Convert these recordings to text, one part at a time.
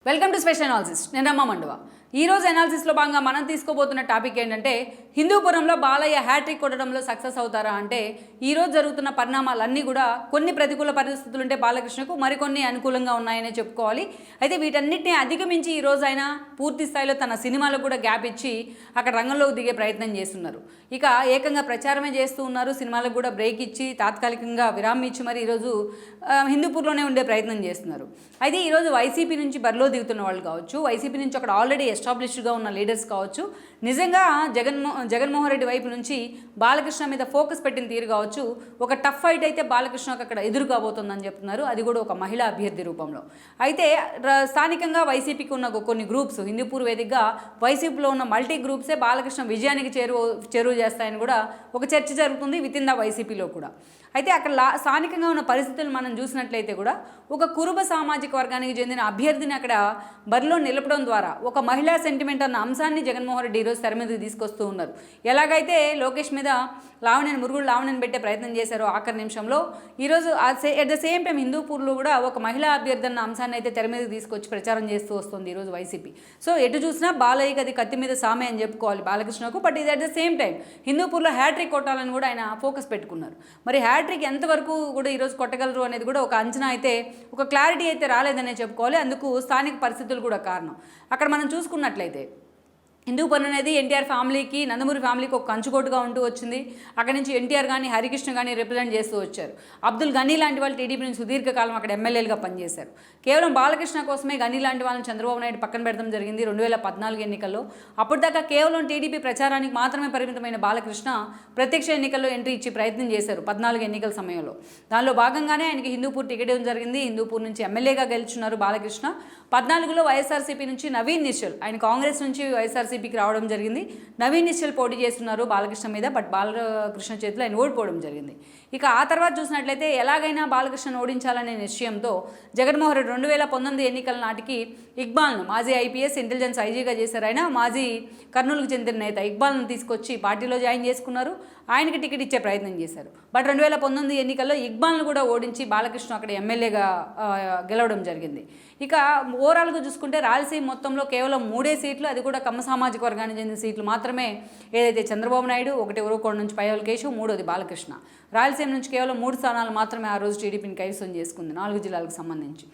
Welcome to special analysis. నేను రమ్మ మండువా. ఈ రోజు అనాలిసిస్లో భాగంగా మనం తీసుకోబోతున్న టాపిక్ ఏంటంటే హిందూపురంలో బాలయ్య హ్యాట్రిక్ కొట్టడంలో సక్సెస్ అవుతారా అంటే ఈ రోజు జరుగుతున్న పరిణామాలన్నీ కూడా కొన్ని ప్రతికూల పరిస్థితులు ఉంటే బాలకృష్ణకు మరికొన్ని అనుకూలంగా ఉన్నాయనే చెప్పుకోవాలి. అయితే వీటన్నిటిని అధిగమించి ఈ రోజు ఆయన పూర్తి స్థాయిలో తన సినిమాలకు కూడా గ్యాప్ ఇచ్చి అక్కడ రంగంలోకి దిగే ప్రయత్నం చేస్తున్నారు. ఇక ఏకంగా ప్రచారమే చేస్తూ ఉన్నారు. సినిమాలకు కూడా బ్రేక్ ఇచ్చి తాత్కాలికంగా విరామం ఇచ్చి మరి ఈరోజు హిందూపూర్లోనే ఉండే ప్రయత్నం చేస్తున్నారు. అయితే ఈరోజు వైసీపీ నుంచి బరిలో దిగుతున్న వాళ్ళు కావచ్చు, వైసీపీ నుంచి అక్కడ ఆల్రెడీ ఎస్టాబ్లిష్డ్గా ఉన్న లీడర్స్ కావచ్చు, నిజంగా జగన్మోహన్ రెడ్డి వైపు నుంచి బాలకృష్ణ మీద ఫోకస్ పెట్టిన తీరు కావచ్చు, ఒక టఫ్ ఫైట్ అయితే బాలకృష్ణకు అక్కడ ఎదురు కాబోతుందని చెప్తున్నారు. అది కూడా ఒక మహిళా అభ్యర్థి రూపంలో. అయితే స్థానికంగా వైసీపీకి ఉన్న కొన్ని గ్రూప్స్ హిందూపూర్ వేదికగా వైసీపీలో ఉన్న మల్టీ గ్రూప్సే బాలకృష్ణ విజయానికి చేరువ చేస్తాయని కూడా ఒక చర్చ జరుగుతుంది విత్ ఇన్ ద వైసీపీలో కూడా. అయితే అక్కడ స్థానికంగా ఉన్న పరిస్థితులు మనం చూసినట్లయితే కూడా ఒక కురుబ సామాజిక వర్గానికి చెందిన అభ్యర్థిని అక్కడ బరిలో నిలపడం ద్వారా ఒక మహిళా సెంటిమెంట్ అన్న అంశాన్ని జగన్మోహన్ రెడ్డి ఈరోజు తెర మీదకి తీసుకొస్తూ ఉన్నారు. ఎలాగైతే లోకేష్ మీద మురుగుడు లావణ్యను పెట్టే ప్రయత్నం చేశారో ఆఖరి నిమిషంలో ఈరోజు అట్ ద సేమ్ టైం హిందూపూర్లో కూడా ఒక మహిళా అభ్యర్థి అన్న అంశాన్ని అయితే తెర మీదకి తీసుకొచ్చి ప్రచారం చేస్తూ వస్తుంది ఈరోజు వైసీపీ. సో ఎటు చూసినా బాలయ్యకి అది కత్తి మీద సామే అని చెప్పుకోవాలి బాలకృష్ణకు. బట్ ఇది అట్ ద సేమ్ టైం హిందూపూర్లో హ్యాట్రిక్ కొట్టాలని కూడా ఆయన ఫోకస్ పెట్టుకున్నారు. మరి హ్యాట్రిక్ ఎంతవరకు కూడా ఈరోజు కొట్టగలరు అనేది కూడా ఒక అంచనా అయితే, ఒక క్లారిటీ అయితే రాలేదనే చెప్పుకోవాలి. అందుకు స్థానిక పరిస్థితులు కూడా కారణం. అక్కడ మనం చూసుకున్నట్లయితే హిందూపురం అనేది ఎన్టీఆర్ ఫ్యామిలీకి, నందమూరి ఫ్యామిలీకి ఒక కంచుకోటుగా ఉంటూ వచ్చింది. అక్కడి నుంచి ఎన్టీఆర్ కానీ హరికృష్ణ కానీ రిప్రజెంట్ చేస్తూ వచ్చారు. అబ్దుల్ గనీ లాంటి వాళ్ళు టీడీపీ నుంచి సుదీర్ఘకాలం అక్కడ ఎమ్మెల్యేలుగా పనిచేశారు. కేవలం బాలకృష్ణ కోసమే గనీ లాంటి వాళ్ళని చంద్రబాబు నాయుడు పక్కన పెడతాం జరిగింది 2014 ఎన్నికల్లో. అప్పటిదాకా కేవలం టీడీపీ ప్రచారానికి మాత్రమే పరిమితమైన బాలకృష్ణ ప్రత్యక్ష ఎన్నికల్లో ఎంట్రీ ఇచ్చి ప్రయత్నం చేశారు 14 ఎన్నికల సమయంలో. దానిలో భాగంగానే ఆయనకి హిందూపూర్ టికెట్ ఇవ్వడం జరిగింది. హిందూపూర్ నుంచి ఎమ్మెల్యేగా గెలుచున్నారు బాలకృష్ణ. 14లో వైఎస్ఆర్సీపీ నుంచి నవీన్ నిశ్చల్, ఆయన కాంగ్రెస్ నుంచి వైఎస్ఆర్సీపీకి రావడం జరిగింది. నవీన్ నిశ్చల్ పోటీ చేస్తున్నారు బాలకృష్ణ మీద. బట్ బాలకృష్ణ చేతిలో ఆయన ఓడిపోవడం జరిగింది. ఇక ఆ తర్వాత చూసినట్లయితే ఎలాగైనా బాలకృష్ణను ఓడించాలనే నిశ్చయంతో జగన్మోహన్ రెడ్డి 2019 ఎన్నికల నాటికి ఇక్బాల్ను, మాజీ ఐపీఎస్ ఇంటెలిజెన్స్ ఐజీగా చేశారు ఆయన, మాజీ కర్నూలుకు చెందిన నేత ఇక్బాల్ను తీసుకొచ్చి పార్టీలో జాయిన్ చేసుకున్నారు. ఆయనకి టికెట్ ఇచ్చే ప్రయత్నం చేశారు. బట్ 2019 ఎన్నికల్లో ఇక్బాల్ను కూడా ఓడించి బాలకృష్ణ అక్కడ ఎమ్మెల్యేగా గెలవడం జరిగింది. ఇక ఓవరాల్గా చూసుకుంటే రాయలసీమ మొత్తంలో కేవలం 3 సీట్లు, అది కూడా కమ్మ సామాజిక వర్గానికి చెందిన సీట్లు మాత్రమే. ఏదైతే చంద్రబాబు నాయుడు, ఒకటి ఉరవకొండ నుంచి పయ్యావుల కేశవ్, 3వది బాలకృష్ణ. రాయలసీమ నుంచి కేవలం 3 స్థానాలు మాత్రమే ఆ రోజు టీడీపీని కైవసం చేసుకుంది 4 జిల్లాలకు సంబంధించి.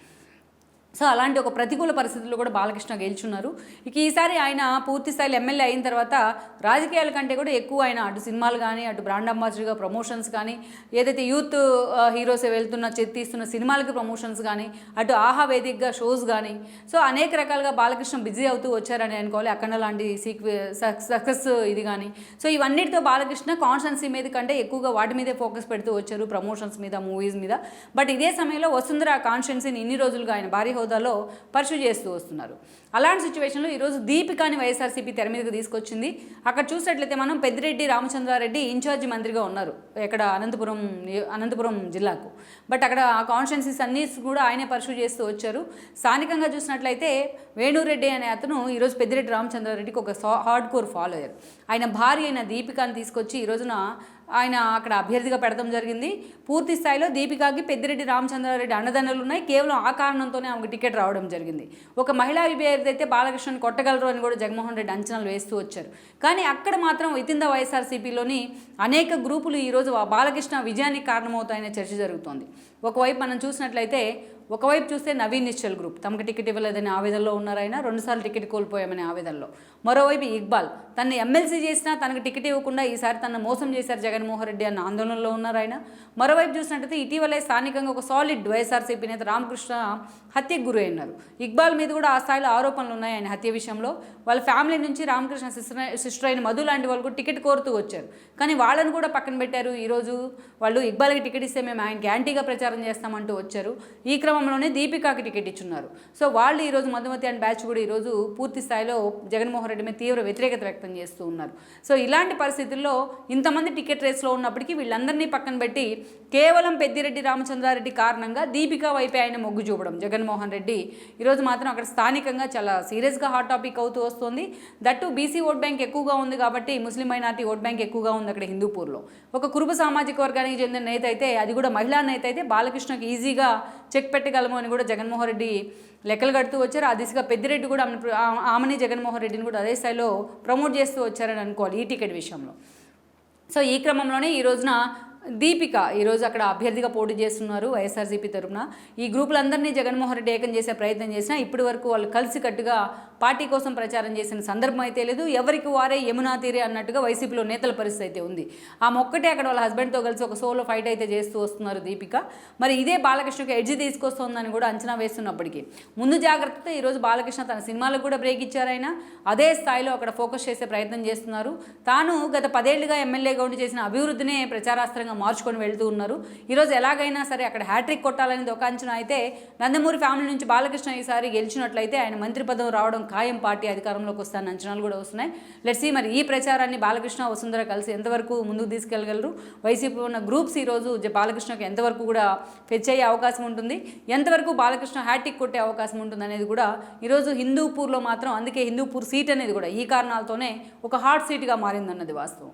సో అలాంటి ఒక ప్రతికూల పరిస్థితుల్లో కూడా బాలకృష్ణ గెలుచున్నారు. ఇక ఈసారి ఆయన పూర్తి స్థాయిలో ఎమ్మెల్యే అయిన తర్వాత రాజకీయాల కంటే కూడా ఎక్కువ ఆయన అటు సినిమాలు కానీ, అటు బ్రాండ్ అంబాసిడర్గా ప్రమోషన్స్ కానీ, ఏదైతే యూత్ హీరోస్ తీస్తున్న సినిమాలకి ప్రమోషన్స్ కానీ, అటు ఆహా వేదికగా షోస్ కానీ, సో అనేక రకాలుగా బాలకృష్ణ బిజీ అవుతూ వచ్చారని అనుకోవాలి. అఖండ లాంటి సక్సెస్ ఇది కానీ. సో ఇవన్నిటితో బాలకృష్ణ కాన్స్టెన్సీ మీద కంటే ఎక్కువగా వాటి మీదే ఫోకస్ పెడుతూ వచ్చారు, ప్రమోషన్స్ మీద, మూవీస్ మీద. బట్ ఇదే సమయంలో వసుంధర కాన్స్టెన్సీని ఇన్ని రోజులుగా ఆయన భారీ హోదాలో పర్సూ చేస్తూ వస్తున్నారు. అలాంటి సిచ్యువేషన్లో ఈరోజు దీపికాని వైఎస్ఆర్సీపీ తెర మీదకి తీసుకొచ్చింది. అక్కడ చూసినట్లయితే మనం పెద్దిరెడ్డి రామచంద్రారెడ్డి ఇన్ఛార్జి మంత్రిగా ఉన్నారు ఇక్కడ అనంతపురం జిల్లాకు. బట్ అక్కడ ఆ కాన్స్టిట్యున్సీస్ అన్నీ కూడా ఆయనే పర్సూ చేస్తూ వచ్చారు. స్థానికంగా చూసినట్లయితే వేణురెడ్డి అనే అతను ఈరోజు పెద్దిరెడ్డి రామచంద్రారెడ్డికి ఒక హార్డ్ కోర్ ఫాలోయర్. ఆయన భార్య అయిన దీపికాని తీసుకొచ్చి ఈ రోజున ఆయన అక్కడ అభ్యర్థిగా పెడతాం జరిగింది. పూర్తి స్థాయిలో దీపికాకి పెద్దిరెడ్డి రామచంద్రారెడ్డి అండదండలు ఉన్నాయి. కేవలం ఆ కారణంతోనే ఆమెకు టికెట్ రావడం జరిగింది. ఒక మహిళా అభ్యర్థి అయితే బాలకృష్ణని కొట్టగలరు అని కూడా జగన్మోహన్ రెడ్డి అంచనాలు వేస్తూ వచ్చారు. కానీ అక్కడ మాత్రం విత్ ఇన్ ద వైఎస్ఆర్సీపీలోని అనేక గ్రూపులు ఈరోజు బాలకృష్ణ విజయానికి కారణమవుతాయనే చర్చ జరుగుతోంది. ఒకవైపు మనం చూసినట్లయితే చూస్తే నవీన్ నిశ్చల్ గ్రూప్ తమకు టికెట్ ఇవ్వలేదని ఆవేదనలో ఉన్నారు. ఆయన 2 సార్లు టికెట్ కోల్పోయామనే ఆవేదనలో. మరోవైపు ఇక్బాల్ తనని ఎమ్మెల్సీ చేసినా తనకు టికెట్ ఇవ్వకుండా ఈసారి తనను మోసం చేశారు జగన్మోహన్ రెడ్డి అన్న ఆందోళనలో ఉన్నారు ఆయన. మరోవైపు చూసినట్లయితే ఇటీవలే స్థానికంగా ఒక సాలిడ్ వైఎస్ఆర్సీపీ నేత రామకృష్ణ హత్యకు గురి అయినారు. ఇక్బాల్ మీద కూడా ఆ స్థాయిలో ఆరోపణలు ఉన్నాయి ఆయన హత్య విషయంలో. వాళ్ళ ఫ్యామిలీ నుంచి రామకృష్ణ సిస్టర్ అయిన మధు లాంటి వాళ్ళు కూడా టికెట్ కోరుతూ వచ్చారు. కానీ వాళ్ళని కూడా పక్కన పెట్టారు. ఈరోజు వాళ్ళు ఇక్బాల్కి టికెట్ ఇస్తే మేము ఆయనకి యాంటీగా ప్రచారం చేస్తామంటూ వచ్చారు. ఈ క్రమంలోనే దీపికాకి టికెట్ ఇచ్చున్నారు. సో వాళ్ళు ఈరోజు మధుమతి అండ్ బ్యాచ్ కూడా ఈరోజు పూర్తి స్థాయిలో జగన్మోహన్ రెడ్డి మీద తీవ్ర వ్యతిరేకత వ్యక్తం చేస్తూ ఉన్నారు. సో ఇలాంటి పరిస్థితుల్లో ఇంతమంది టికెట్ రేస్లో ఉన్నప్పటికీ వీళ్ళందరినీ పక్కన పెట్టి కేవలం పెద్దిరెడ్డి రామచంద్రారెడ్డి కారణంగా దీపికా వైపే ఆయన మొగ్గు చూపడం జగన్మోహన్ రెడ్డి ఈరోజు మాత్రం అక్కడ స్థానికంగా చాలా సీరియస్గా హాట్ టాపిక్ అవుతూ వస్తుంది. దట్టు బీసీ ఓట్ బ్యాంక్ ఎక్కువగా ఉంది కాబట్టి, ముస్లిం మైనార్టీ ఓట్ బ్యాంక్ ఎక్కువగా ఉంది అక్కడ హిందూపూర్లో. ఒక కురుబ సామాజిక వర్గానికి చెందిన నేత అయితే, అది కూడా మహిళా నేత అయితే బాలకృష్ణకి ఈజీగా చెక్ పెట్టగలము అని కూడా జగన్మోహన్ రెడ్డి లెక్కలు కడుతూ వచ్చారు. ఆ దిశగా పెద్దిరెడ్డి కూడా ఆమెని జగన్మోహన్ రెడ్డిని కూడా అదే స్థాయిలో ప్రమోట్ చేస్తూ వచ్చారని అనుకోవాలి ఈ టికెట్ విషయంలో. సో ఈ క్రమంలోనే ఈ రోజున దీపిక ఈరోజు అక్కడ అభ్యర్థిగా పోటీ చేస్తున్నారు వైఎస్ఆర్సీపీ తరఫున. ఈ గ్రూపులందరినీ జగన్మోహన్ రెడ్డి ఏకం చేసే ప్రయత్నం చేసినా ఇప్పటి వరకు వాళ్ళు కలిసికట్టుగా పార్టీ కోసం ప్రచారం చేసిన సందర్భం అయితే లేదు. ఎవరికి వారే యమునా తీరే అన్నట్టుగా వైసీపీలో నేతల పరిస్థితి అయితే ఉంది. ఆ మొక్కటే అక్కడ వాళ్ళ హస్బెండ్తో కలిసి ఒక సోలో ఫైట్ అయితే చేస్తూ వస్తున్నారు దీపిక. మరి ఇదే బాలకృష్ణకి ఎడ్జ్ తీసుకొస్తుందని కూడా అంచనా వేస్తున్నప్పటికీ ముందు జాగ్రత్తతో ఈరోజు బాలకృష్ణ తన సినిమాలకు కూడా బ్రేక్ ఇచ్చారైనా అదే స్థాయిలో అక్కడ ఫోకస్ చేసే ప్రయత్నం చేస్తున్నారు. తాను గత 10 ఏళ్లుగా ఎమ్మెల్యేగా ఉండి చేసిన అభివృద్ధినే ప్రచారాస్త్రంగా మార్చుకొని వెళ్తూ ఉన్నారు. ఈరోజు ఎలాగైనా సరే అక్కడ హ్యాట్రిక్ కొట్టాలనేది ఒక అంచనా అయితే నందమూరి ఫ్యామిలీ నుంచి బాలకృష్ణ ఈసారి గెలిచినట్లయితే ఆయన మంత్రి పదవి రావడం ఖాయం, పార్టీ అధికారంలోకి వస్తాయన్న అంచనాలు కూడా వస్తున్నాయి. లెట్స్ సీ మరి ఈ ప్రచారాన్ని బాలకృష్ణ వసుంధర కలిసి ఎంతవరకు ముందుకు తీసుకెళ్లగలరు, వైసీపీ ఉన్న గ్రూప్స్ ఈరోజు బాలకృష్ణకి ఎంతవరకు కూడా ఫెచ్ అయ్యే అవకాశం ఉంటుంది, ఎంతవరకు బాలకృష్ణ హ్యాట్రిక్ కొట్టే అవకాశం ఉంటుంది అనేది కూడా ఈరోజు హిందూపూర్లో మాత్రం, అందుకే హిందూపూర్ సీట్ అనేది కూడా ఈ కారణాలతోనే ఒక హాట్ సీట్గా మారిందన్నది వాస్తవం.